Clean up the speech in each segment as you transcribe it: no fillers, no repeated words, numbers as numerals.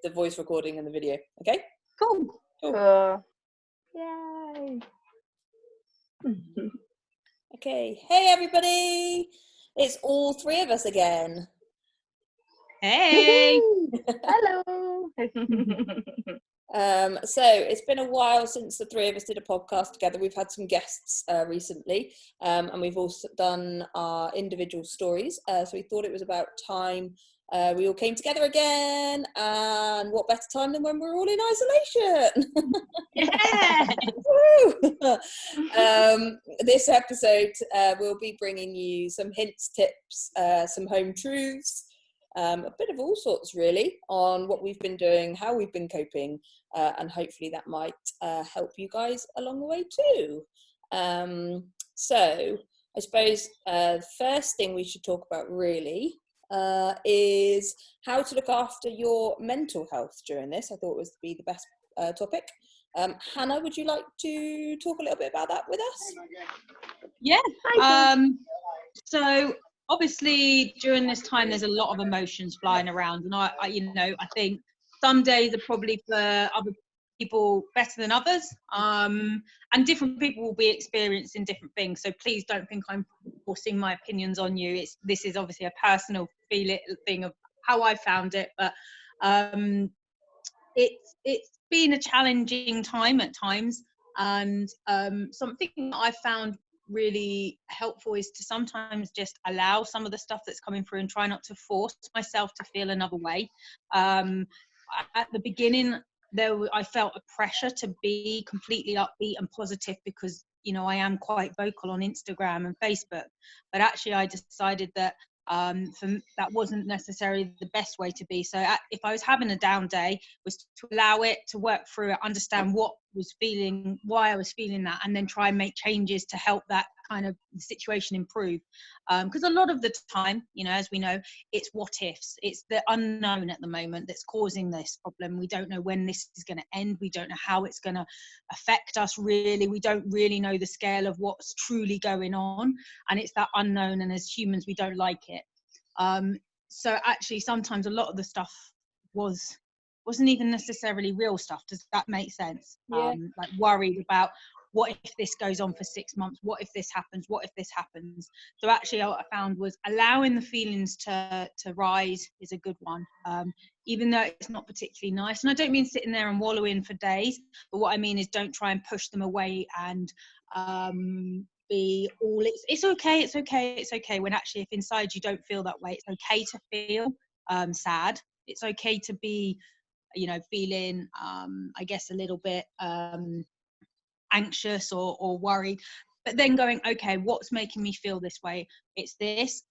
the voice recording and the video. Okay? Cool. Yay. Okay. Hey, everybody. It's all three of us again. Hey. Hello. So it's been a while since the three of us did a podcast together. We've had some guests recently, and we've also done our individual stories. So we thought it was about time we all came together again, and what better time than when we're all in isolation? Yeah. This episode, we'll be bringing you some hints, tips, some home truths, a bit of all sorts really on what we've been doing, how we've been coping, and hopefully that might help you guys along the way too. So I suppose the first thing we should talk about really is how to look after your mental health during this. I thought it was be the best topic. Hannah, would you like to talk a little bit about that with us? Yeah. So obviously during this time there's a lot of emotions flying around, and I think some days are probably for other people better than others, and different people will be experiencing different things, so please don't think I'm forcing my opinions on you. This is obviously a personal thing of how I found it, but it's been a challenging time at times, and something that I found really helpful is to sometimes just allow some of the stuff that's coming through and try not to force myself to feel another way. At the beginning I felt a pressure to be completely upbeat and positive because I am quite vocal on Instagram and Facebook, but actually I decided that that wasn't necessarily the best way to be. So if I was having a down day, was to allow it, to work through it, understand why I was feeling that, and then try and make changes to help that kind of situation improve. Because a lot of the time, as we know, it's what ifs. It's the unknown at the moment that's causing this problem. We don't know when this is going to end. We don't know how it's going to affect us really. We don't really know the scale of what's truly going on. And it's that unknown. And as humans, we don't like it. So actually, sometimes a lot of the stuff wasn't even necessarily real stuff. Does that make sense? Yeah. Like worried about, what if this goes on for 6 months? What if this happens? What if this happens? So actually what I found was allowing the feelings to rise is a good one. Even though it's not particularly nice. And I don't mean sitting there and wallowing for days, but what I mean is don't try and push them away and be all, it's okay, when actually if inside you don't feel that way, it's okay to feel sad. It's okay to be, feeling, I guess, a little bit anxious or worried, but then going, okay, what's making me feel this way? It's this.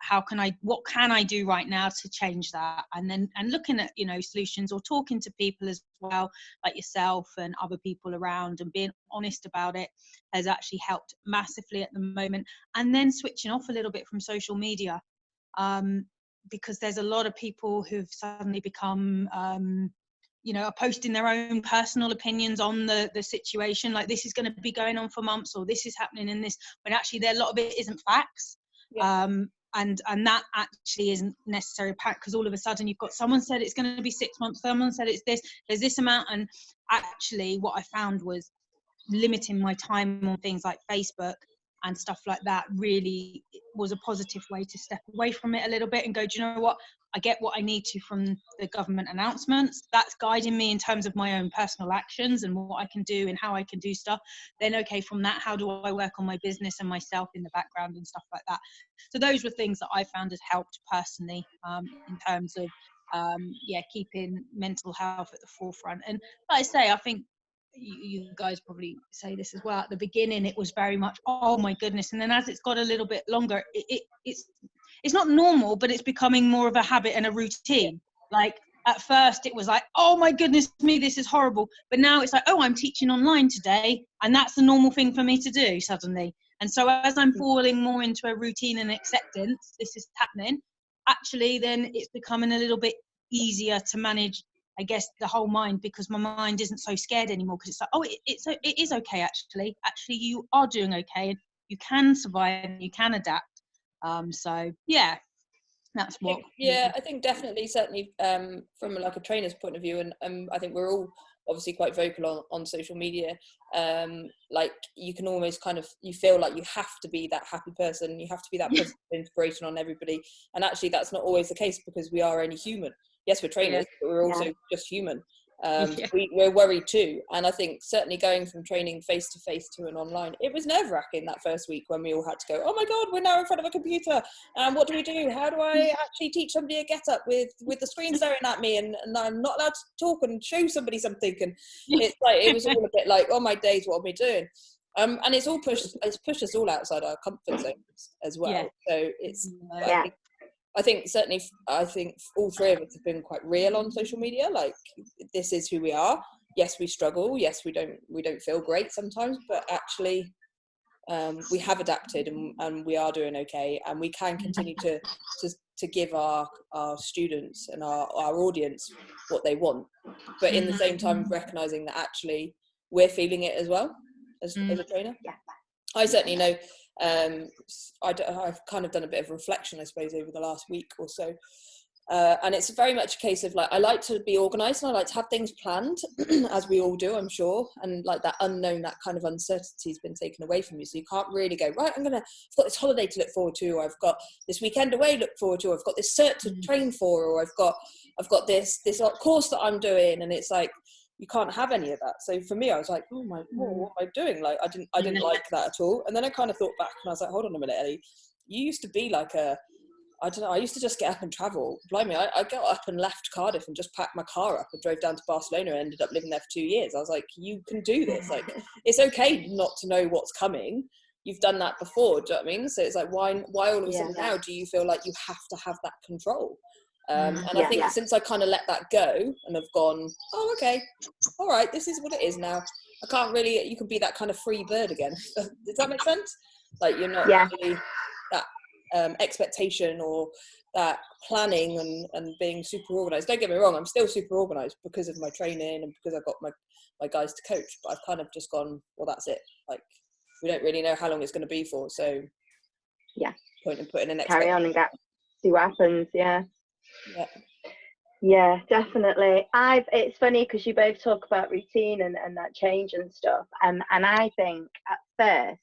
What can I do right now to change that? And looking at, solutions, or talking to people as well, like yourself and other people around, and being honest about it has actually helped massively at the moment. And then switching off a little bit from social media, because there's a lot of people who've suddenly become are posting their own personal opinions on the situation, like this is going to be going on for months, or this is happening in this, when actually a lot of it isn't facts. Yeah. And that actually isn't necessarily fact, because all of a sudden you've got someone said it's going to be 6 months, someone said it's this, there's this amount. And actually what I found was limiting my time on things like Facebook and stuff like that really was a positive way to step away from it a little bit and go, do you know what? I get what I need to from the government announcements. That's guiding me in terms of my own personal actions and what I can do and how I can do stuff. Then, okay, from that, how do I work on my business and myself in the background and stuff like that? So those were things that I found has helped personally in terms of, keeping mental health at the forefront. And like I say, I think you guys probably say this as well. At the beginning, it was very much, oh my goodness. And then as it's got a little bit longer, it's not normal, but it's becoming more of a habit and a routine. Like at first it was like, oh my goodness me, this is horrible. But now it's like, oh, I'm teaching online today. And that's the normal thing for me to do suddenly. And so as I'm falling more into a routine and acceptance, this is happening, actually then it's becoming a little bit easier to manage, I guess, the whole mind, because my mind isn't so scared anymore, because it's like, oh, it is okay, actually you are doing okay, and you can survive and you can adapt. So yeah, That's what. I think definitely, certainly from like a trainer's point of view, and I think we're all obviously quite vocal on social media. Like you can almost kind of, you feel like you have to be that happy person, you have to be that positive inspiration on everybody, and actually that's not always the case, because we are only human. Yes, we're trainers, but we're also just human. We're worried too, and I think certainly going from training face to face to an online, it was nerve-wracking that first week when we all had to go, oh my god, we're now in front of a computer, and what do we do? How do I actually teach somebody a get up with the screen staring at me, and I'm not allowed to talk and show somebody something? And it's like, it was all a bit like, oh my days, what are we doing? And it's pushed us all outside our comfort zones as well. So it's I think certainly, I think all three of us have been quite real on social media. Like, this is who we are. Yes, we struggle. Yes, we don't feel great sometimes, but actually, we have adapted, and we are doing okay, and we can continue to give our students and our audience what they want, but in the same time recognizing that actually we're feeling it as well as a trainer. I certainly know. I've kind of done a bit of reflection, I suppose, over the last week or so, and it's very much a case of like, I like to be organised, and I like to have things planned, as we all do, I'm sure, and like that unknown, that kind of uncertainty has been taken away from you, so you can't really go, right, I've got this holiday to look forward to, or I've got this weekend away to look forward to, or I've got this cert to train for, or I've got this course that I'm doing, and it's like, you can't have any of that. So for me, I was like, oh my, what am I doing? Like, I didn't like that at all. And then I kind of thought back, and I was like, hold on a minute, Ellie, you used to be like I don't know, I used to just get up and travel. Blimey, I got up and left Cardiff and just packed my car up and drove down to Barcelona and ended up living there for 2 years. I was like, you can do this. Like, it's okay not to know what's coming. You've done that before, do you know what I mean? So it's like, why all of a sudden now do you feel like you have to have that control? And I think since I kind of let that go and have gone, oh, okay, all right, this is what it is now. I can't really, you can be that kind of free bird again. Does that make sense? Like, you're not really that expectation or that planning and being super organized. Don't get me wrong, I'm still super organized because of my training and because I've got my guys to coach, but I've kind of just gone, well, that's it. Like, we don't really know how long it's going to be for, so point in putting an carry on and see what happens. Yeah, definitely. It's funny because you both talk about routine and that change and stuff, and I think at first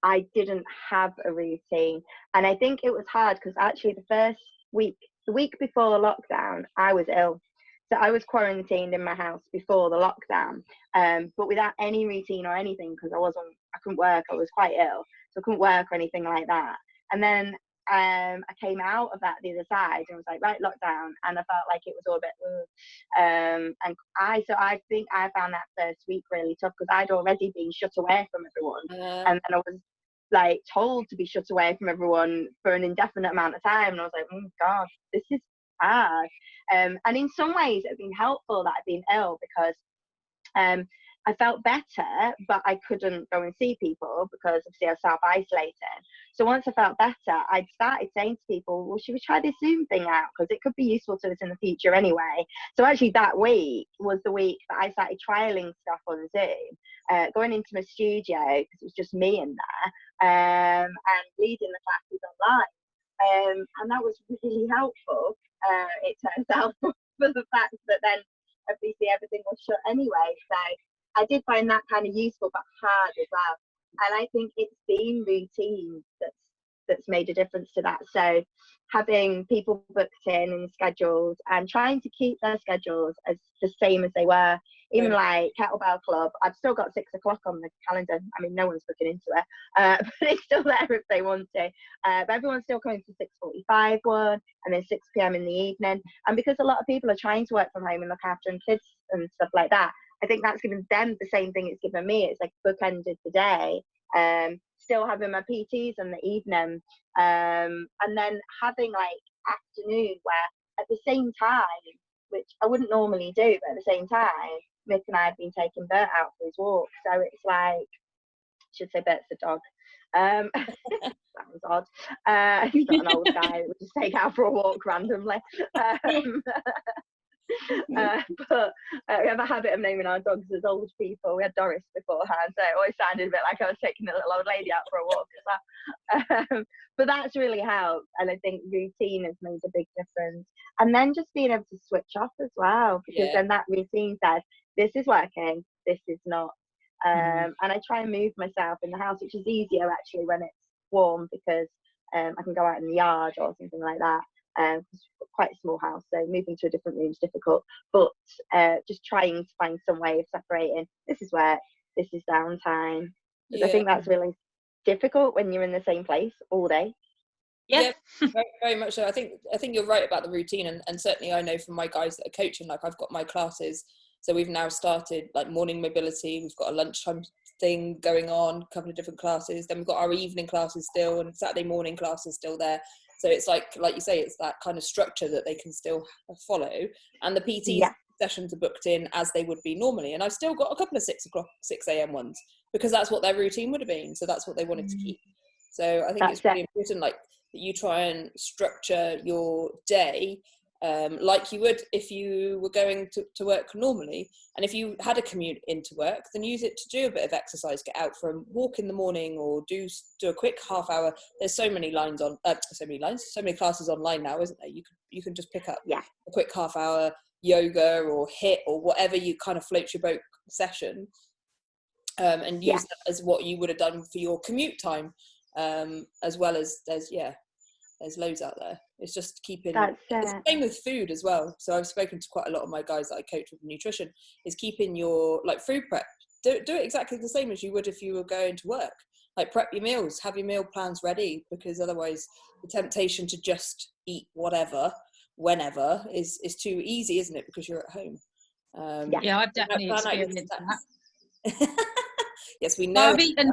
I didn't have a routine, and I think it was hard because actually the week before the lockdown, I was ill. So I was quarantined in my house before the lockdown, but without any routine or anything, because I couldn't work, I was quite ill, so I couldn't work or anything like that. And then I came out of that the other side and was like, right, lockdown, and I felt like it was all a bit and I think I found that first week really tough because I'd already been shut away from everyone, and then I was like told to be shut away from everyone for an indefinite amount of time, and I was like, oh god, this is hard. And in some ways it's been helpful that I've been ill because I felt better, but I couldn't go and see people because obviously I was self-isolating. So once I felt better, I'd started saying to people, well, should we try this Zoom thing out? Because it could be useful to us in the future anyway. So actually that week was the week that I started trialing stuff on Zoom, going into my studio, because it was just me in there, and leading the classes online. And that was really helpful, it turns out, for the fact that then obviously everything was shut anyway. So I did find that kind of useful, but hard as well. And I think it's been routine that's made a difference to that. So having people booked in and scheduled and trying to keep their schedules as the same as they were. Even like Kettlebell Club, I've still got 6 o'clock on the calendar. I mean, no one's booking into it, but it's still there if they want to. But everyone's still coming to 6:45 one, and then 6 p.m. in the evening. And because a lot of people are trying to work from home and look after kids and stuff like that, I think that's given them the same thing it's given me. It's like bookended the day, still having my PTs in the evening, and then having like afternoon where at the same time, which I wouldn't normally do, but at the same time, Mick and I have been taking Bert out for his walk. So it's like, I should say Bert's the dog. That was odd. He's not an old guy that would just take out for a walk randomly. But we have a habit of naming our dogs as old people. We had Doris beforehand, so it always sounded a bit like I was taking a little old lady out for a walk as well. But that's really helped, and I think routine has made a big difference. And then just being able to switch off as well, because then that routine says, this is working, this is not. And I try and move myself in the house, which is easier actually when it's warm, because I can go out in the yard or something like that. It's quite a small house, so moving to a different room is difficult. But just trying to find some way of separating. This is work, this is downtime. Because I think that's really difficult when you're in the same place all day. Yeah, very, very much so. I think you're right about the routine, and certainly I know from my guys that are coaching, like I've got my classes, so we've now started like morning mobility, we've got a lunchtime thing going on, a couple of different classes, then we've got our evening classes still, and Saturday morning classes still there. So it's like you say, it's that kind of structure that they can still follow, and the PT sessions are booked in as they would be normally, and I've still got a couple of 6 a.m. ones, because that's what their routine would have been, so that's what they wanted to keep. So I think it's really important, like, that you try and structure your day like you would if you were going to work normally. And if you had a commute into work, then use it to do a bit of exercise, get out for a walk in the morning, or do a quick half hour. There's so many classes online now, isn't there? You can just pick up a quick half hour yoga or HIIT or whatever you kind of floats your boat session, and use that as what you would have done for your commute time, as well as there's loads out there. It's just keeping, it's the same with food as well. So I've spoken to quite a lot of my guys that I coach with nutrition, is keeping your like food prep, do it exactly the same as you would if you were going to work. Like prep your meals, have your meal plans ready, because otherwise the temptation to just eat whatever, whenever is too easy, isn't it? Because you're at home. I've definitely experienced that. Yes, we know. I've eaten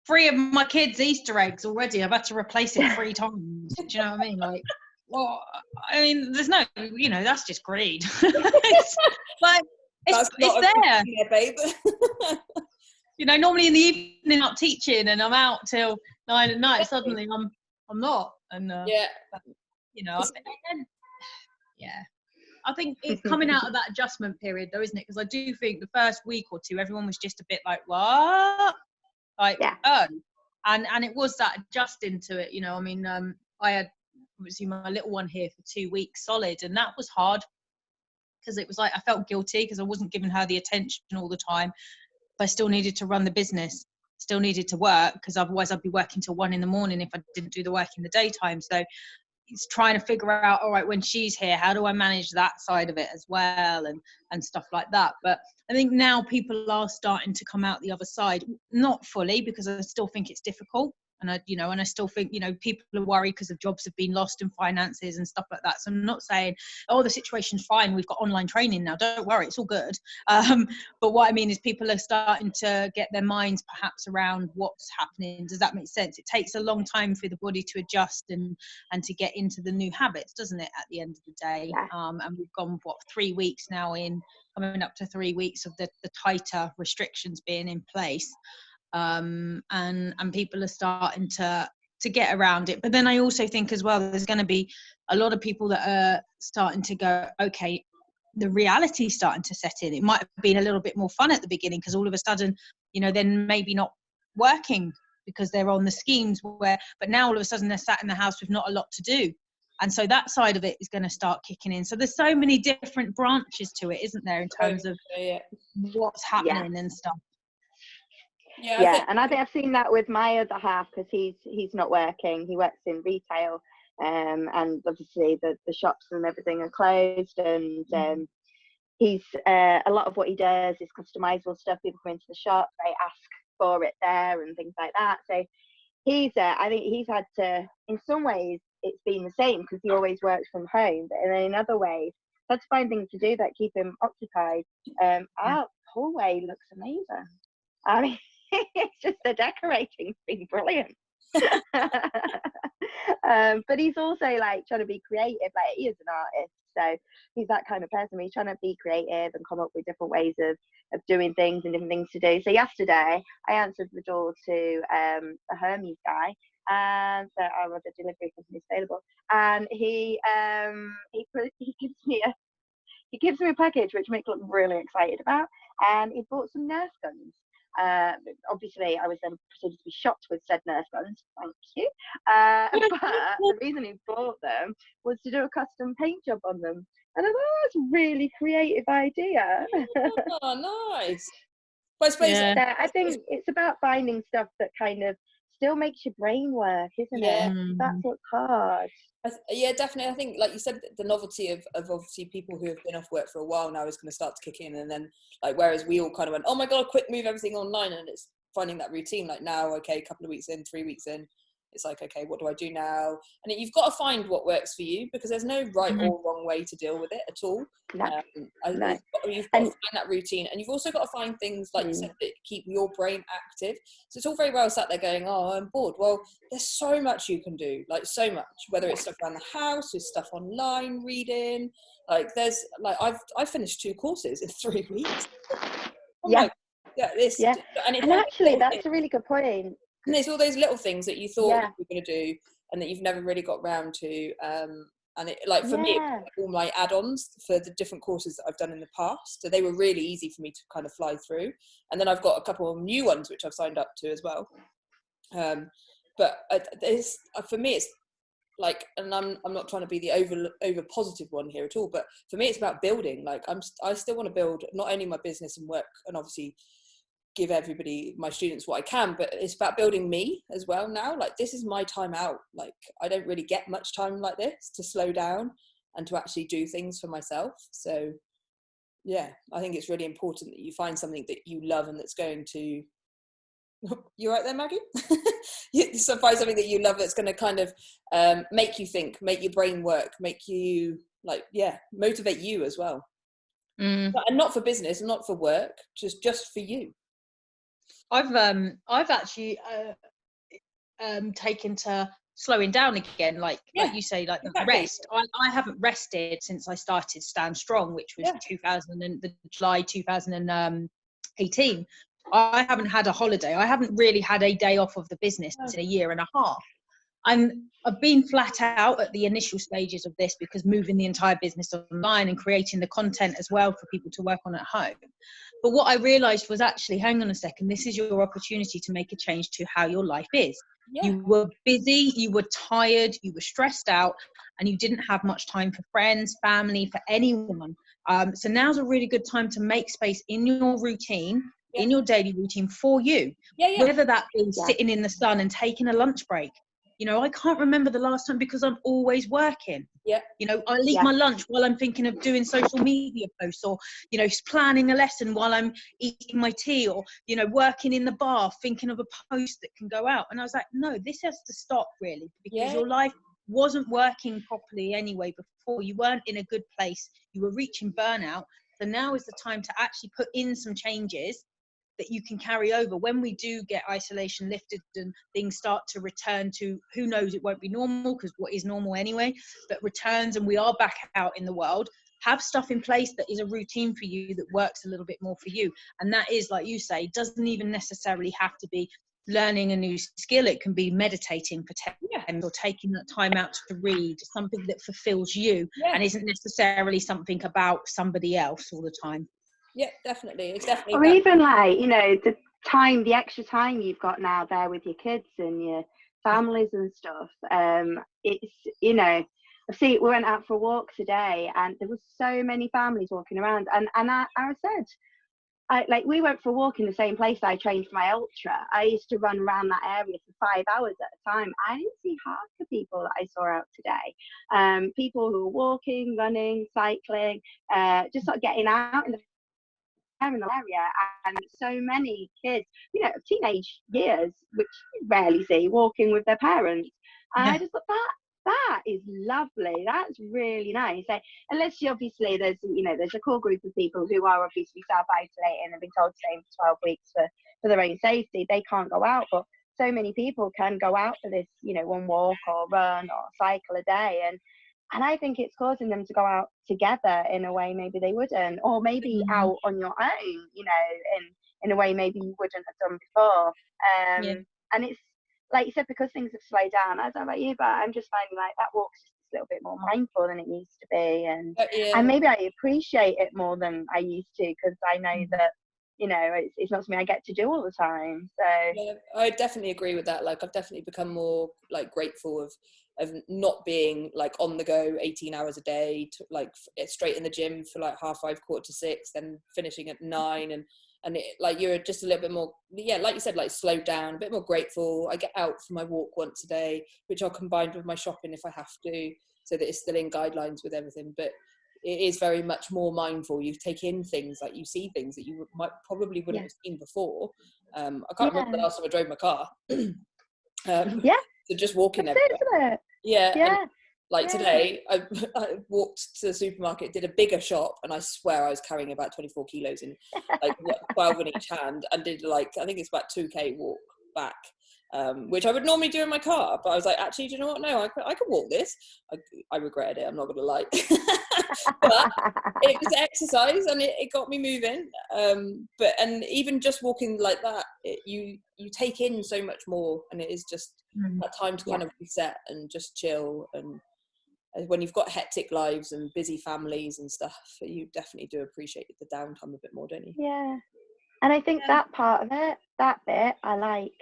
3 of my kids' Easter eggs already. I've had to replace it 3 times. Do you know what I mean? Like, well, I mean, there's no, that's just greed. It's there. Yeah, babe. Normally in the evening I'm teaching and I'm out till 9 at night. Suddenly I'm not. And I think it's coming out of that adjustment period, though, isn't it? Because I do think the first week or two, everyone was just a bit like, what? Like, oh. And it was that adjusting to it, I mean, I had obviously my little one here for 2 weeks solid, and that was hard, because it was like I felt guilty because I wasn't giving her the attention all the time. But I still needed to run the business, still needed to work, because otherwise I'd be working till 1 a.m. if I didn't do the work in the daytime. So it's trying to figure out, all right, when she's here, how do I manage that side of it as well, and stuff like that. But I think now people are starting to come out the other side, not fully, because I still think it's difficult. And I still think, people are worried because of jobs have been lost and finances and stuff like that. So I'm not saying, the situation's fine, we've got online training now, don't worry, it's all good. But what I mean is people are starting to get their minds perhaps around what's happening. Does that make sense? It takes a long time for the body to adjust and to get into the new habits, doesn't it, at the end of the day? And we've gone, 3 weeks now coming up to 3 weeks of the tighter restrictions being in place. And people are starting to get around it. But then I also think as well, there's going to be a lot of people that are starting to go, okay, the reality's starting to set in. It might have been a little bit more fun at the beginning, because all of a sudden, then maybe not working because they're on the schemes but now all of a sudden they're sat in the house with not a lot to do. And so that side of it is going to start kicking in. So there's so many different branches to it, isn't there, in terms of what's happening and stuff. And I think I've seen that with my other half, because he's not working. He works in retail, and obviously the shops and everything are closed, and he's a lot of what he does is customizable stuff. People come into the shop, they ask for it there and things like that. So he's I think he's had to, in some ways it's been the same, because he always works from home, but then in other ways had to find things to do that keep him occupied. Our hallway looks amazing. I mean, it's just the decorating's been brilliant. But he's also like trying to be creative. Like, he is an artist, so he's that kind of person. He's trying to be creative and come up with different ways of doing things and different things to do. So yesterday I answered the door to a Hermes guy, and our other delivery company is available, and he gives me he gives me a package, which makes me look really excited about, and he bought some Nerf guns. Obviously, I was then proceeded to be shocked with said Nerf guns. Thank you. But the reason he bought them was to do a custom paint job on them. And I thought, oh, that's a really creative idea. Oh, nice. Well, I suppose, Yeah. I think it's about finding stuff that kind of still makes your brain work, isn't it? That's what's hard. Yeah, definitely. I think, like you said, the novelty of obviously people who have been off work for a while now is going to start to kick in, and then like whereas we all kind of went, oh my god, quick, move everything online, and it's finding that routine. Like now, okay, a couple of weeks in, 3 weeks in, it's like, okay, what do I do now? And you've got to find what works for you, because there's no right or wrong way to deal with it at all. No. You've got to find that routine, and you've also got to find things, like you said, that keep your brain active. So it's all very well sat there going, oh, I'm bored. Well, there's so much you can do, like so much, whether it's stuff around the house, there's stuff online, reading, like there's like I've finished 2 courses in 3 weeks. And actually that's a really good point. And there's all those little things that you thought you were going to do and that you've never really got round to. And it, like for me, it was all my add-ons for the different courses that I've done in the past. So they were really easy for me to kind of fly through. And then I've got a couple of new ones which I've signed up to as well. But for me, it's like, and I'm not trying to be the over positive one here at all, but for me, it's about building. Like I still want to build not only my business and work, and obviously give everybody, my students, what I can, but it's about building me as well now. Like this is my time out. Like I don't really get much time like this to slow down and to actually do things for myself. So yeah, I think it's really important that you find something that you love and that's going to, you right there, Maggie? You find something that you love that's going to kind of make you think, make your brain work, make you like, motivate you as well. And not for business, not for work, just for you. I've actually taken to slowing down again, like you say, like exactly. Rest. I haven't rested since I started Stand Strong, which was July 2018. I haven't had a holiday. I haven't really had a day off of the business in a year and a half. And I've been flat out at the initial stages of this because moving the entire business online and creating the content as well for people to work on at home. But what I realized was actually, hang on a second, this is your opportunity to make a change to how your life is. Yeah. You were busy, you were tired, you were stressed out, and you didn't have much time for friends, family, for anyone. So now's a really good time to make space in your routine, in your daily routine for you. Whether that be sitting in the sun and taking a lunch break. You know, I can't remember the last time because I'm always working. Yeah. You know, I eat my lunch while I'm thinking of doing social media posts, or, you know, planning a lesson while I'm eating my tea, or, you know, working in the bar, thinking of a post that can go out. And I was like, no, this has to stop really, because your life wasn't working properly anyway before. You weren't in a good place. You were reaching burnout. So now is the time to actually put in some changes that you can carry over when we do get isolation lifted and things start to return to, who knows, it won't be normal, because what is normal anyway, but returns and we are back out in the world. Have stuff in place that is a routine for you that works a little bit more for you. And that is, like you say, doesn't even necessarily have to be learning a new skill. It can be meditating for 10 minutes or taking that time out to read something that fulfills you and isn't necessarily something about somebody else all the time. Yeah, definitely. It's definitely. Or even like, you know, the extra time you've got now there with your kids and your families and stuff. It's, you know, we went out for a walk today and there was so many families walking around, and I said, we went for a walk in the same place I trained for my ultra. I used to run around that area for 5 hours at a time. I didn't see half the people that I saw out today. People who were walking, running, cycling, just sort of getting out in the area, and so many kids, you know, of teenage years, which you rarely see, walking with their parents. And I just thought that is lovely. That's really nice. Unless obviously there's a core group of people who are obviously self-isolating and been told to stay for 12 weeks for their own safety. They can't go out, but so many people can go out for this, you know, one walk or run or cycle a day, and I think it's causing them to go out together in a way maybe they wouldn't, or maybe out on your own, you know, in a way maybe you wouldn't have done before. And it's like you said, because things have slowed down. I don't know about you, but I'm just finding like that walk's just a little bit more mindful than it used to be, and Yeah. and maybe I appreciate it more than I used to, because I know that, you know, it's not something I get to do all the time. So yeah, I definitely agree with that. Like, I've definitely become more like grateful of not being like on the go 18 hours a day, to like straight in the gym for like 5:30, 6:15, then finishing at 9, and it, like, you're just a little bit more, yeah, like you said, like slowed down, a bit more grateful. I get out for my walk once a day, which I'll combine with my shopping if I have to, so that it's still in guidelines with everything. But it is very much more mindful. You take in things, like you see things that you probably wouldn't have seen before. I can't remember the last time I drove my car. yeah, So just walking that's it, everywhere. isn't it? Yeah, and Yeah. like Yeah. today, I walked to the supermarket, did a bigger shop, and I swear I was carrying about 24 kilos in, like 12 in each hand, and did like, I think it's about 2k walk back, which I would normally do in my car. But I was like, actually, do you know what? No, I could walk this. I regretted it, I'm not going to lie. But it was exercise, and it got me moving. And even just walking like that, you take in so much more, and it is just that time to kind of reset and just chill. And when you've got hectic lives and busy families and stuff, you definitely do appreciate the downtime a bit more, don't you? Yeah. And I think that part of it, that bit, I like.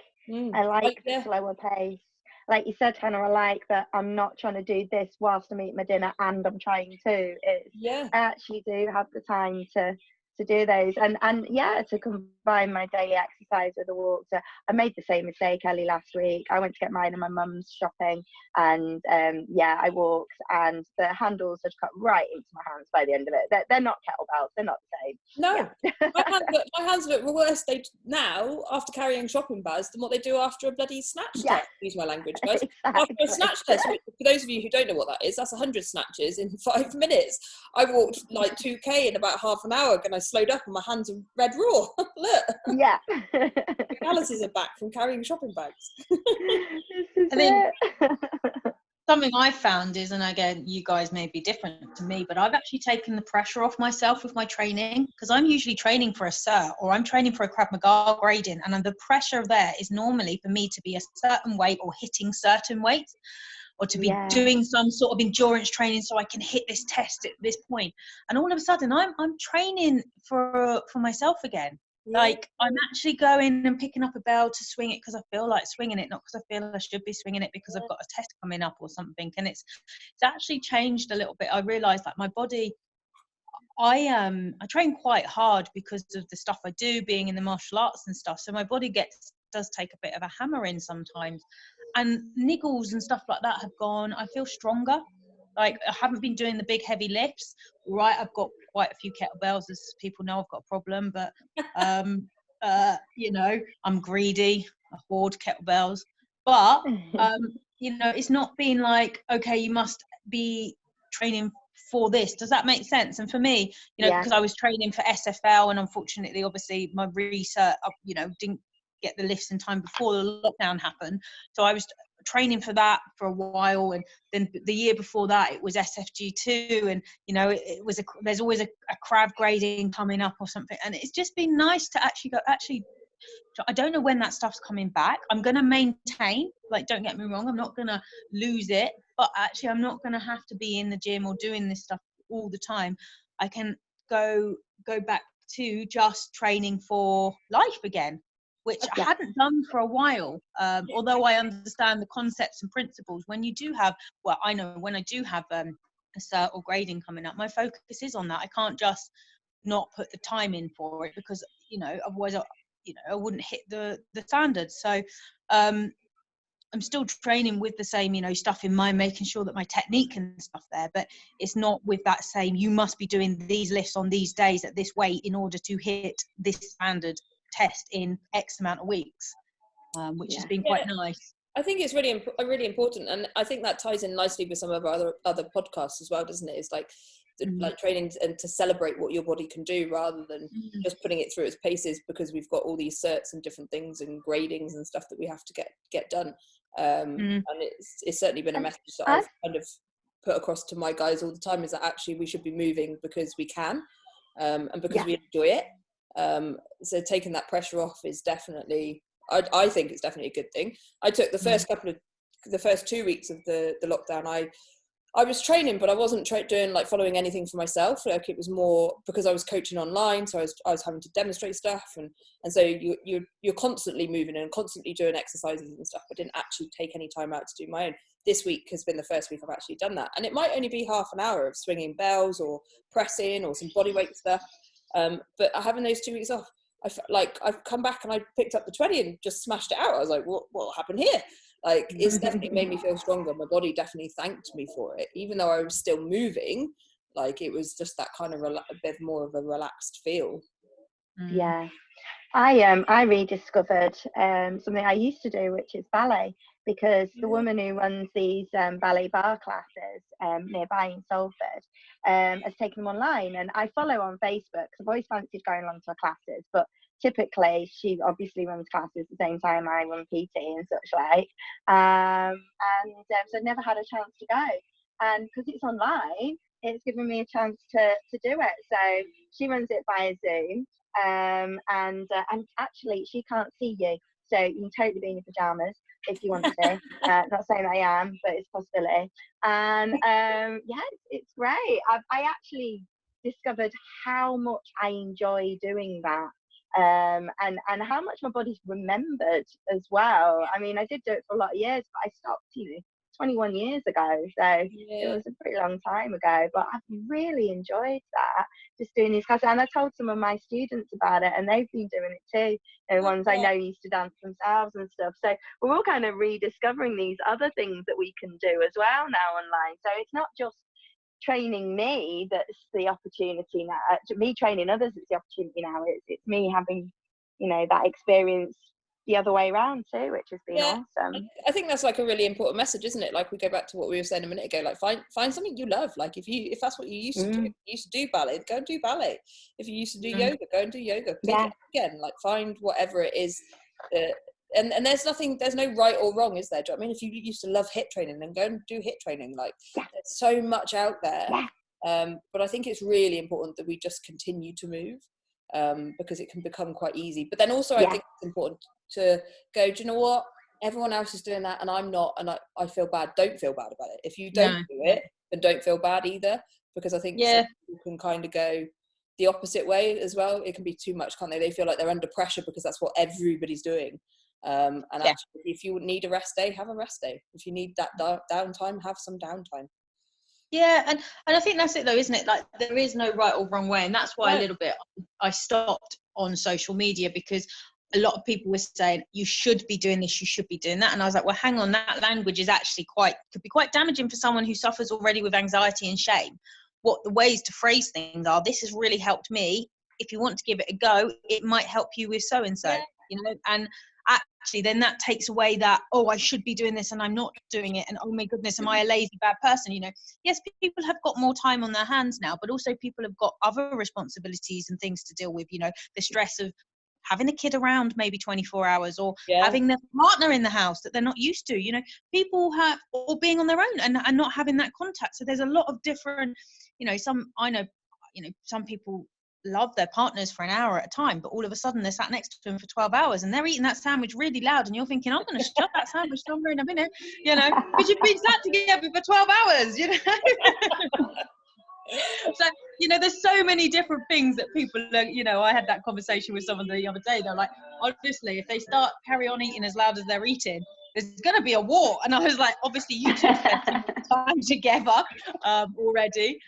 I like the slower pace. Like you said, Hannah, I like that I'm not trying to do this whilst I'm eating my dinner and I'm trying to. I actually do have the time to do those, and yeah, to combine my daily exercise with a walk. So I made the same mistake, Ellie, last week. I went to get mine and my mum's shopping, and I walked, and the handles had cut right into my hands by the end of it. They're not kettlebells, they're not the same. No, my hands look worse now after carrying shopping bags than what they do after a bloody snatch test. Use my language, guys. Exactly. After a snatch test, for those of you who don't know what that is, that's 100 snatches in 5 minutes. I walked like 2k in about half an hour, and I slowed up, and my hands are red raw. Look. Yeah. The calluses are back from carrying shopping bags. This is Something I found is, and again, you guys may be different to me, but I've actually taken the pressure off myself with my training, because I'm usually training for a cert, or I'm training for a Krav Maga grading, and the pressure there is normally for me to be a certain weight or hitting certain weights, or to be doing some sort of endurance training so I can hit this test at this point. And all of a sudden, I'm training for myself again. Like, I'm actually going and picking up a bell to swing it because I feel like swinging it, not because I feel I should be swinging it because I've got a test coming up or something. And it's actually changed a little bit. I realised that my body, I train quite hard because of the stuff I do, being in the martial arts and stuff. So my body does take a bit of a hammering sometimes. And niggles and stuff like that have gone. I feel stronger. Like, I haven't been doing the big heavy lifts. Right, I've got quite a few kettlebells, as people know I've got a problem, but I'm greedy. I hoard kettlebells. But it's not been like, okay, you must be training for this. Does that make sense? And for me, because I was training for SFL, and unfortunately, obviously, my research, didn't get the lifts in time before the lockdown happened. So I was training for that for a while, and then the year before that it was SFG2, and there's always a Krav grading coming up or something, and it's just been nice to actually I don't know when that stuff's coming back. I'm going to maintain, like, don't get me wrong, I'm not going to lose it, but actually I'm not going to have to be in the gym or doing this stuff all the time. I can go back to just training for life again, which I hadn't done for a while. Although I understand the concepts and principles, when you do have, I know when I do have a cert or grading coming up, my focus is on that. I can't just not put the time in for it, because, otherwise, I wouldn't hit the standards. So I'm still training with the same, stuff in mind, making sure that my technique and stuff there, but it's not with that same, you must be doing these lifts on these days at this weight in order to hit this standard test in X amount of weeks, which has been quite nice. I think it's really really important, and I think that ties in nicely with some of our other podcasts as well, doesn't it? It's like like training and to celebrate what your body can do, rather than just putting it through its paces, because we've got all these certs and different things and gradings and stuff that we have to get done. And it's certainly been a message that I've kind of put across to my guys all the time, is that actually we should be moving because we can, and because we enjoy it. So taking that pressure off is definitely, I think it's definitely a good thing. I took the first 2 weeks of the lockdown, I was training, but I wasn't doing like following anything for myself. Like it was more because I was coaching online, so I was having to demonstrate stuff, and so you're constantly moving and constantly doing exercises and stuff. I didn't actually take any time out to do my own. This week has been the first week I've actually done that, and it might only be half an hour of swinging bells or pressing or some body weight stuff. But having those 2 weeks off, I felt like I've come back and I picked up the 20 and just smashed it out. I was like, what happened here? Like, it's definitely made me feel stronger. My body definitely thanked me for it, even though I was still moving. Like, it was just that kind of a bit more of a relaxed feel. Yeah, I rediscovered something I used to do, which is ballet, because the woman who runs these ballet bar classes nearby in Salford has taken them online, and I follow on Facebook because I've always fancied going along to her classes, but typically she obviously runs classes at the same time I run PT and such like, so I never had a chance to go, and because it's online, it's given me a chance to do it. So she runs it via Zoom. And actually she can't see you, so you can totally be in your pajamas if you want to. Not saying I am, but it's a possibility. And yeah, it's great. I actually discovered how much I enjoy doing that, and how much my body's remembered as well. I mean, I did do it for a lot of years, but I stopped 21 years ago, so it was a pretty long time ago, but I've really enjoyed that, just doing these classes. And I told some of my students about it, and they've been doing it too, the ones I know used to dance themselves and stuff. So we're all kind of rediscovering these other things that we can do as well now online. So it's not just training me that's the opportunity now, me training others it's the opportunity now. It's me having, that experience the other way around too, which has been awesome. I think that's like a really important message, isn't it? Like, we go back to what we were saying a minute ago, like find something you love. Like, if that's what you used to do, if you used to do ballet, go and do ballet. If you used to do yoga, go and do yoga. Take it again, like, find whatever it is. And there's no right or wrong, is there? Do you know what I mean? If you used to love HIIT training, then go and do HIIT training. Like, there's so much out there. But I think it's really important that we just continue to move, because it can become quite easy. But then also I think it's important to go, do you know what? Everyone else is doing that and I'm not, and I feel bad. Don't feel bad about it. If you don't do it, then don't feel bad either, because I think some people can kind of go the opposite way as well. It can be too much, can't they? They feel like they're under pressure because that's what everybody's doing. And actually, if you need a rest day, have a rest day. If you need that downtime, have some downtime. Yeah, and I think that's it though, isn't it? Like, there is no right or wrong way, and that's why a little bit I stopped on social media, because a lot of people were saying you should be doing this, you should be doing that, and I was like, well, hang on, that language is actually could be quite damaging for someone who suffers already with anxiety and shame. What the ways to phrase things are, this has really helped me. If you want to give it a go, it might help you with so and so, and actually then that takes away that, oh, I should be doing this and I'm not doing it, and oh my goodness, am I a lazy bad person? Yes, people have got more time on their hands now, but also people have got other responsibilities and things to deal with, the stress of having a kid around maybe 24 hours, or having their partner in the house that they're not used to, people have, or being on their own and not having that contact. So there's a lot of different, some people love their partners for an hour at a time, but all of a sudden they're sat next to them for 12 hours and they're eating that sandwich really loud, and you're thinking, I'm going to shut that sandwich somewhere in a minute, because you've been sat together for 12 hours, So, there's so many different things that people are, I had that conversation with someone the other day. They're like, obviously, if they carry on eating as loud as they're eating, there's going to be a war. And I was like, obviously, you two spent too much time together already.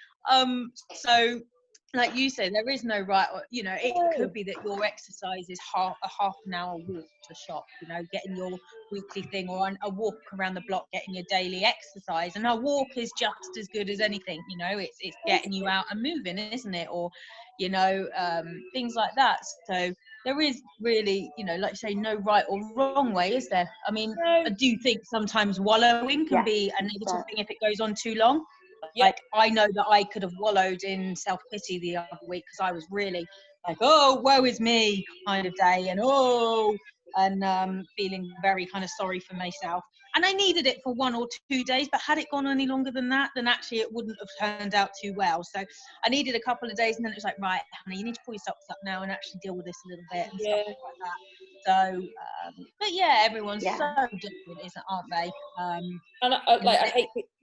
So, like you said, there is no right, it could be that your exercise is a half an hour walk to shop, getting your weekly thing, or a walk around the block, getting your daily exercise. And a walk is just as good as anything, it's getting you out and moving, isn't it? Or, things like that. So there is really, like you say, no right or wrong way, is there? I mean, I do think sometimes wallowing can be a negative thing if it goes on too long. Like, I know that I could have wallowed in self-pity the other week, because I was really like, oh, woe is me kind of day, and feeling very kind of sorry for myself. And I needed it for 1 or 2 days, but had it gone any longer than that, then actually it wouldn't have turned out too well. So I needed a couple of days, and then it was like, right, honey, you need to pull your socks up now and actually deal with this a little bit and stuff like that. So, but everyone's so different, aren't they? And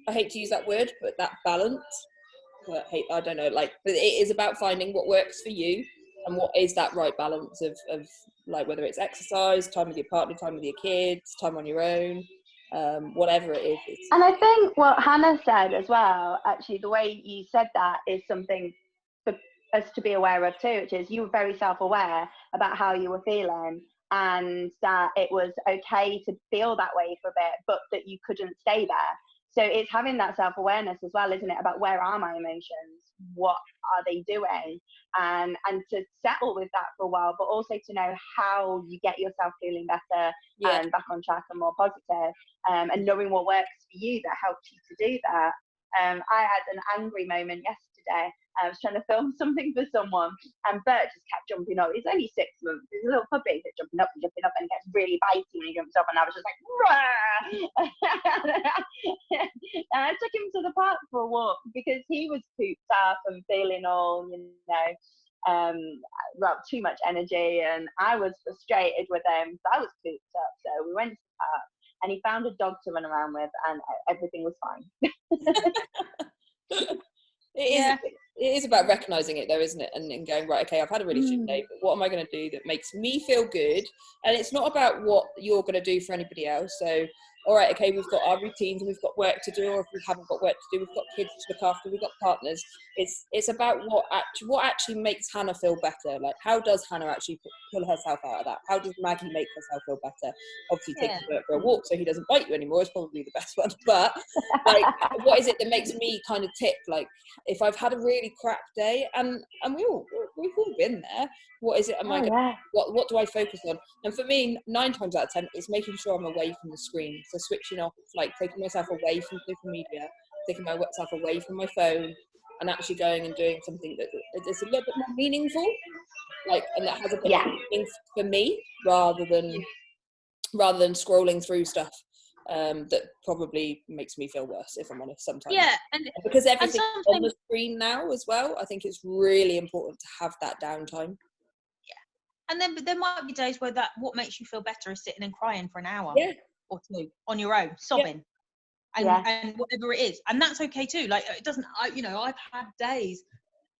I I hate to use that word, but that balance. I don't know, like, but it is about finding what works for you and what is that right balance of like, whether it's exercise, time with your partner, time with your kids, time on your own, whatever it is. And I think what Hannah said as well, actually, the way you said that is something for us to be aware of too, which is you were very self-aware about how you were feeling, and that it was okay to feel that way for a bit, but that you couldn't stay there. So it's having that self-awareness as well, isn't it, about where are my emotions, what are they doing, and to settle with that for a while, but also to know how you get yourself feeling better and back on track and more positive, and knowing what works for you that helps you to do that. I had an angry moment yesterday. I was trying to film something for someone, and Bert just kept jumping up. He's only 6 months. He's a little puppy. He's jumping up, and gets really bitey when he jumps up. And I was just like, and I took him to the park for a walk because he was pooped up and feeling all, well, too much energy, and I was frustrated with him. So I was pooped up. So we went to the park, and he found a dog to run around with, and everything was fine. It is about recognizing it though, isn't it, and going, right, okay, I've had a really shit day, but what am I going to do that makes me feel good? And it's not about what you're going to do for anybody else. So all right, okay, we've got our routines and we've got work to do, or if we haven't got work to do, we've got kids to look after, we've got partners. It's about what actually makes Hannah feel better. Like, how does Hannah actually pull herself out of that? How does Maggie make herself feel better? Obviously taking Bert for a walk so he doesn't bite you anymore is probably the best one, but like, what is it that makes me kind of tick? Like, if I've had a really crap day, and we've all been there, what is it? What do I focus on? And for me, 9 times out of 10, it's making sure I'm away from the screen. So switching off, like taking myself away from social media, taking myself away from my phone, and actually going and doing something that is a little bit more meaningful, like, and that has a bit of meaning for me, rather than scrolling through stuff that probably makes me feel worse, if I'm honest, sometimes. Yeah, and because everything's on the screen now as well, I think it's really important to have that downtime. And then, but there might be days where what makes you feel better is sitting and crying for an hour or 2 on your own, sobbing, and whatever it is, and that's okay too. Like, it doesn't, I've had days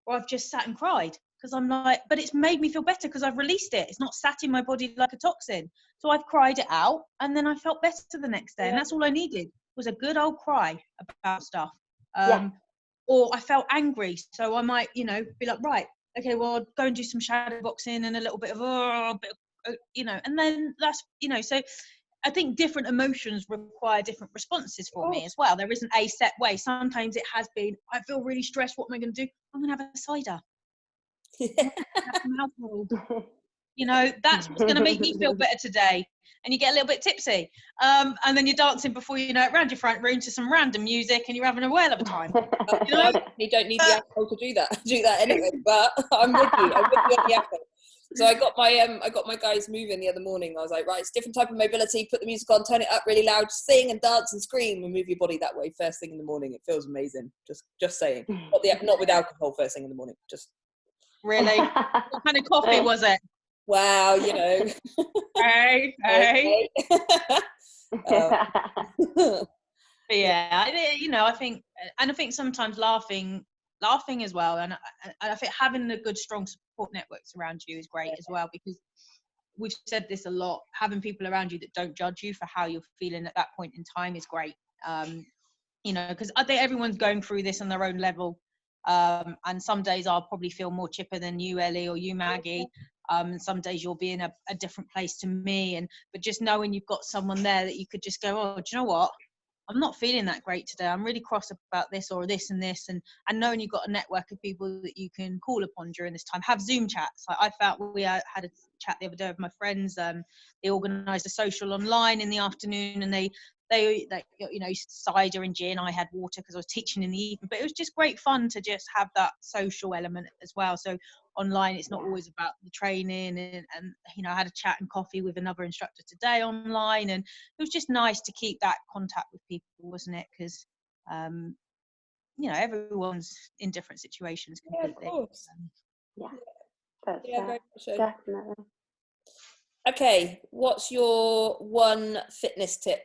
where I've just sat and cried because I'm like, but it's made me feel better because I've released it. It's not sat in my body like a toxin. So I've cried it out, and then I felt better the next day, and that's all I needed was a good old cry about stuff. Or I felt angry, so I might, be like, right, okay, well, I'll go and do some shadow boxing and a little bit of, and then that's, so I think different emotions require different responses for me as well. There isn't a set way. Sometimes it has been, I feel really stressed. What am I going to do? I'm going to have a cider. Have some alcohol. That's what's going to make me feel better today. And you get a little bit tipsy. And then you're dancing before you know it around your front room to some random music, and you're having a whale of a time. You don't need the alcohol to do that anyway, but I'm with you on the alcohol. So I got my guys moving the other morning. I was like, right, it's a different type of mobility, put the music on, turn it up really loud, sing and dance and scream and move your body that way first thing in the morning. It feels amazing. Just saying. Not with alcohol first thing in the morning. Just really. What kind of coffee was it? Wow, Hey. I think sometimes laughing as well, and I think having a good strong support networks around you is great as well, because we've said this a lot, having people around you that don't judge you for how you're feeling at that point in time is great. Because I think everyone's going through this on their own level, and some days I'll probably feel more chipper than you, Ellie, or you, Maggie. And some days you'll be in a different place to me, but just knowing you've got someone there that you could just go, oh, do you know what? I'm not feeling that great today. I'm really cross about this or this and this, and knowing you've got a network of people that you can call upon during this time. Have Zoom chats. I felt we had a chat the other day with my friends. They organised a social online in the afternoon, and they cider and gin. I had water because I was teaching in the evening, but it was just great fun to just have that social element as well. So online, it's not always about the training, and I had a chat and coffee with another instructor today online, and it was just nice to keep that contact with people, wasn't it? Because everyone's in different situations completely. Of course. Very much so. Definitely. Okay, what's your one fitness tip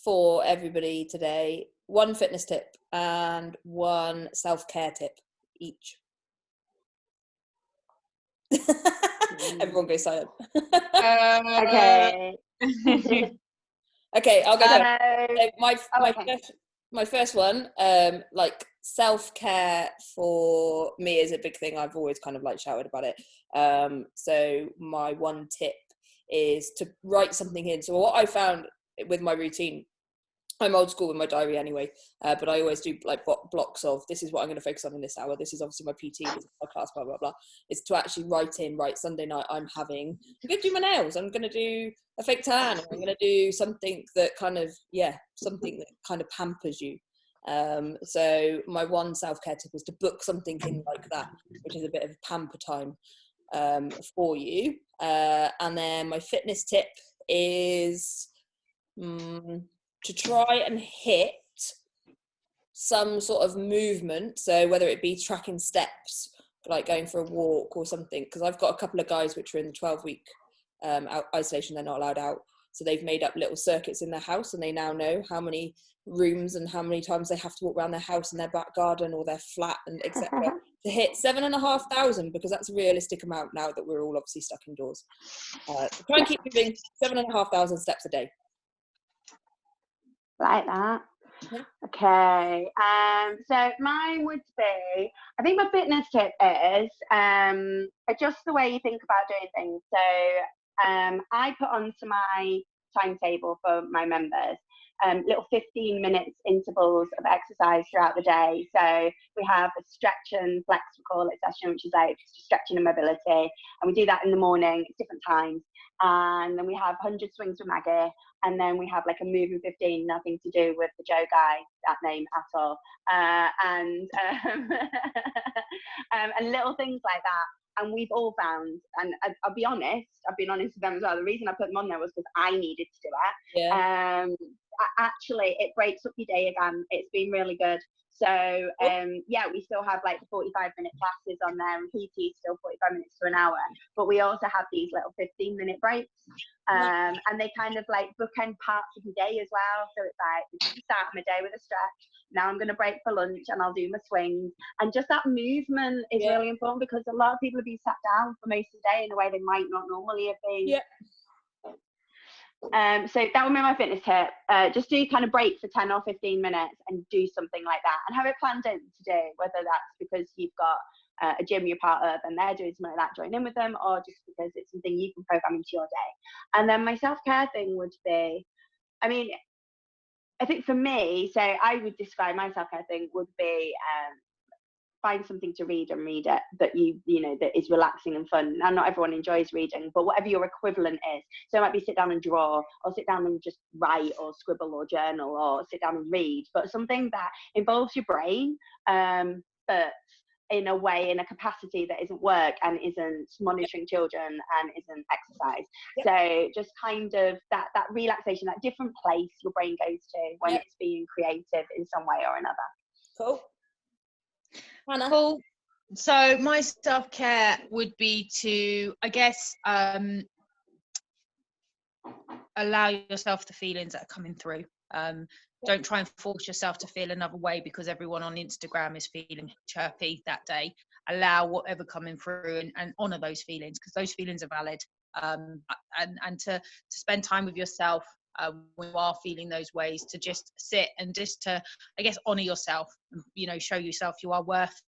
for everybody today? one fitness tip and one self-care tip each. Everyone goes silent. Okay. Okay, I'll go first. okay. My first one, like self-care for me is a big thing. I've always kind of like shouted about it. So my one tip is to write something in. So what I found with my routine, I'm old school with my diary anyway, but I always do like blocks of, this is what I'm going to focus on in this hour. This is obviously my PT, this is my class, blah, blah, blah. Is to actually right, Sunday night, I'm going to do my nails. I'm going to do a fake tan. I'm going to do something that kind of, something that kind of pampers you. So my one self-care tip is to book something in like that, which is a bit of pamper time for you. And then my fitness tip is to try and hit some sort of movement. So whether it be tracking steps, like going for a walk or something, because I've got a couple of guys which are in the 12-week isolation, they're not allowed out. So they've made up little circuits in their house, and they now know how many rooms and how many times they have to walk around their house and their back garden or their flat and etc. to hit 7,500, because that's a realistic amount now that we're all obviously stuck indoors. So try and keep moving 7,500 steps a day. Like that. Yeah. Okay. So mine would be, I think my fitness tip is adjust the way you think about doing things. So I put onto my timetable for my members little 15 minutes intervals of exercise throughout the day. So we have a stretch and flex, we call it, session, which is like stretching and mobility, and we do that in the morning at different times. And then we have 100 swings with Maggie, and then we have like a moving 15, nothing to do with the Joe guy, that name at all, and little things like that. And we've all found, and I'll be honest, I've been honest with them as well, the reason I put them on there was because I needed to do it. Yeah. Actually, it breaks up your day again. It's been really good. So we still have like the 45-minute classes on there, and PT is still 45 minutes to an hour, but we also have these little 15-minute breaks, and they kind of like bookend parts of your day as well. So it's like, this is the start of my day with a stretch, now I'm going to break for lunch and I'll do my swings. And just that movement is really important, because a lot of people have been sat down for most of the day in a way they might not normally have been. So that would be my fitness tip. Just do kind of break for 10 or 15 minutes and do something like that, and have it planned in to do, whether that's because you've got a gym you're part of and they're doing something like that, join in with them, or just because it's something you can program into your day. And then my self-care thing would be, I mean, I think for me, so I would describe my self-care thing would be find something to read and read it that you know that is relaxing and fun. Now, not everyone enjoys reading, but whatever your equivalent is. So it might be sit down and draw, or sit down and just write or scribble or journal, or sit down and read, but something that involves your brain, but in a way, in a capacity that isn't work and isn't monitoring children and isn't exercise. So just kind of that relaxation, that different place your brain goes to when it's being creative in some way or another. Cool. Hannah? Cool. So my self-care would be to, I guess, allow yourself the feelings that are coming through. Don't try and force yourself to feel another way because everyone on Instagram is feeling chirpy that day. Allow whatever coming through and honour those feelings, because those feelings are valid. And to spend time with yourself when you are feeling those ways, to just sit and just to, I guess, honour yourself, you know, show yourself you are worth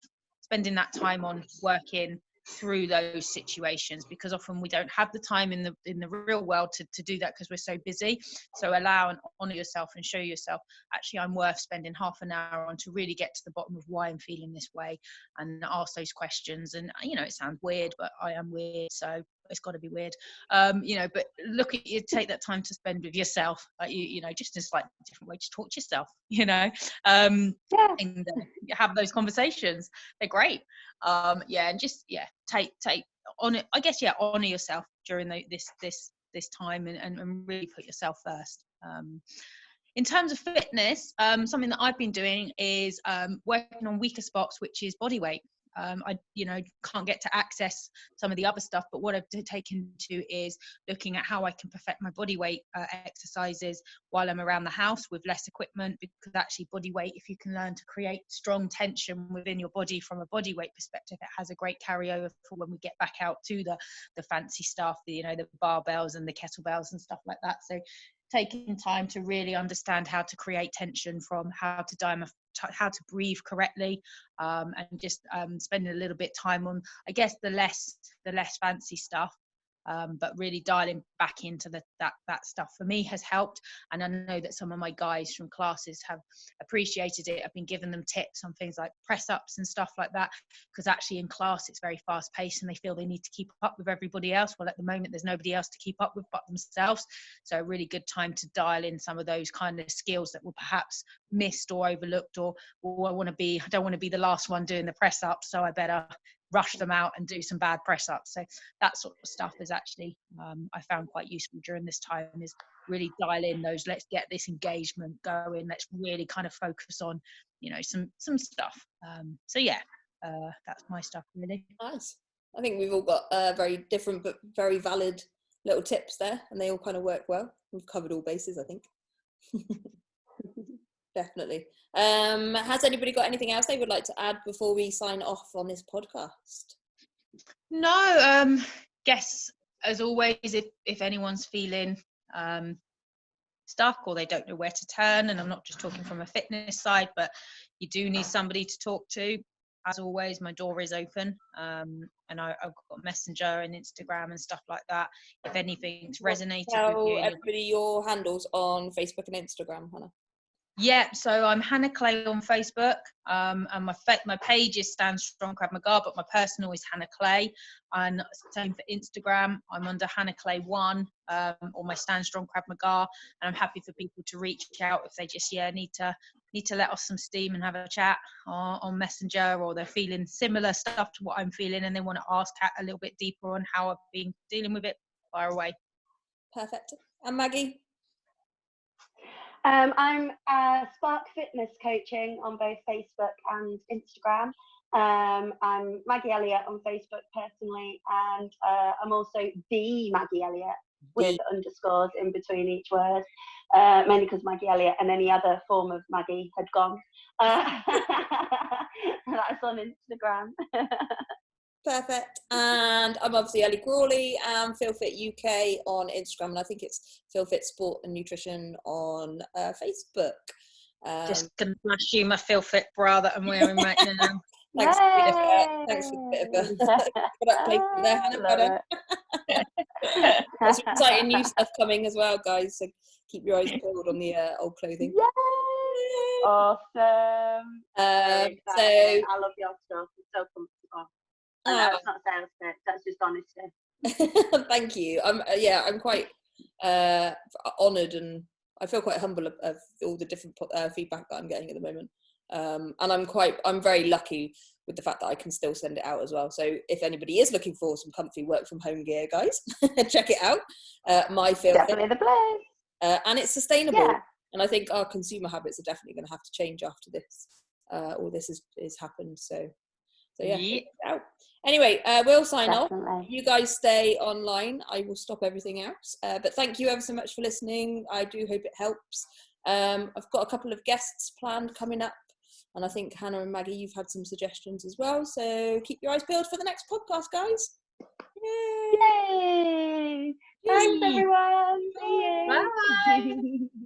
spending that time on working through those situations, because often we don't have the time in the real world to do that because we're so busy. So allow and honor yourself and show yourself, actually, I'm worth spending half an hour on to really get to the bottom of why I'm feeling this way, and ask those questions. And you know, it sounds weird, but I am weird, so it's got to be weird. You know, but look at you, take that time to spend with yourself, like you know, just in a slightly different way, just talk to yourself, you know, and have those conversations. They're great. And just take on it, I guess. Honor yourself during this time, and really put yourself first. In terms of fitness, something that I've been doing is working on weaker spots, which is body weight. I can't get to access some of the other stuff, but what I've taken to is looking at how I can perfect my body weight exercises while I'm around the house with less equipment, because actually body weight, if you can learn to create strong tension within your body from a body weight perspective, it has a great carryover for when we get back out to the fancy stuff, the barbells and the kettlebells and stuff like that. So taking time to really understand how to create tension, from how to breathe correctly, and just spending a little bit time on, I guess, the less fancy stuff, but really dialing back into that stuff for me has helped. And I know that some of my guys from classes have appreciated it. I've been giving them tips on things like press ups and stuff like that, because actually in class it's very fast paced and they feel they need to keep up with everybody else. Well, at the moment there's nobody else to keep up with but themselves, so a really good time to dial in some of those kind of skills that were perhaps missed or overlooked, or I don't want to be the last one doing the press up, so I better rush them out and do some bad press ups. So that sort of stuff is actually I found quite useful during this time, is really dial in those, let's get this engagement going, let's really kind of focus on some stuff. So yeah, that's my stuff really. Nice. I think we've all got very different but very valid little tips there, and they all kind of work well. We've covered all bases, I think. Definitely. Has anybody got anything else they would like to add before we sign off on this podcast? No, guess as always, if anyone's feeling stuck or they don't know where to turn, and I'm not just talking from a fitness side, but you do need somebody to talk to, as always, my door is open, and I've got Messenger and Instagram and stuff like that. If anything's resonated Tell with you, everybody your handles on Facebook and Instagram, Hannah. Yeah, so I'm Hannah Clay on Facebook, and my page is Stand Strong Krav Maga, but my personal is Hannah Clay, and same for Instagram. I'm under Hannah Clay 1, or my Stand Strong Krav Maga, and I'm happy for people to reach out if they just need to let off some steam and have a chat on Messenger, or they're feeling similar stuff to what I'm feeling and they want to ask a little bit deeper on how I've been dealing with it. Fire away. Perfect. And Maggie? I'm Spark Fitness Coaching on both Facebook and Instagram. I'm Maggie Elliott on Facebook personally, and I'm also the Maggie Elliott with underscores in between each word, mainly because Maggie Elliott and any other form of Maggie had gone. That's on Instagram. Perfect. And I'm obviously Ellie Crawley, and FeelFit UK on Instagram, and I think it's FeelFit Sport and Nutrition on Facebook. Just gonna flash you my FeelFit bra that I'm wearing right now. Thanks for a bit of product placement there, Hannah. There's some exciting new stuff coming as well, guys, so keep your eyes peeled on the old clothing. Yay! Awesome. So I love your stuff. It's so comfortable. That's not sales pitch, that's just honesty. Thank you. I'm quite honoured, and I feel quite humble of all the different feedback that I'm getting at the moment. And I'm very lucky with the fact that I can still send it out as well. So if anybody is looking for some comfy work from home gear, guys, check it out. My FeelFit. Definitely the place. And it's sustainable. Yeah. And I think our consumer habits are definitely going to have to change after this. All this is happened. So yeah. Out. Anyway, we'll sign off. You guys stay online. I will stop everything else. But thank you ever so much for listening. I do hope it helps. I've got a couple of guests planned coming up, and I think Hannah and Maggie, you've had some suggestions as well. So keep your eyes peeled for the next podcast, guys. Yay! Yay! Thanks, everyone. See you. Bye.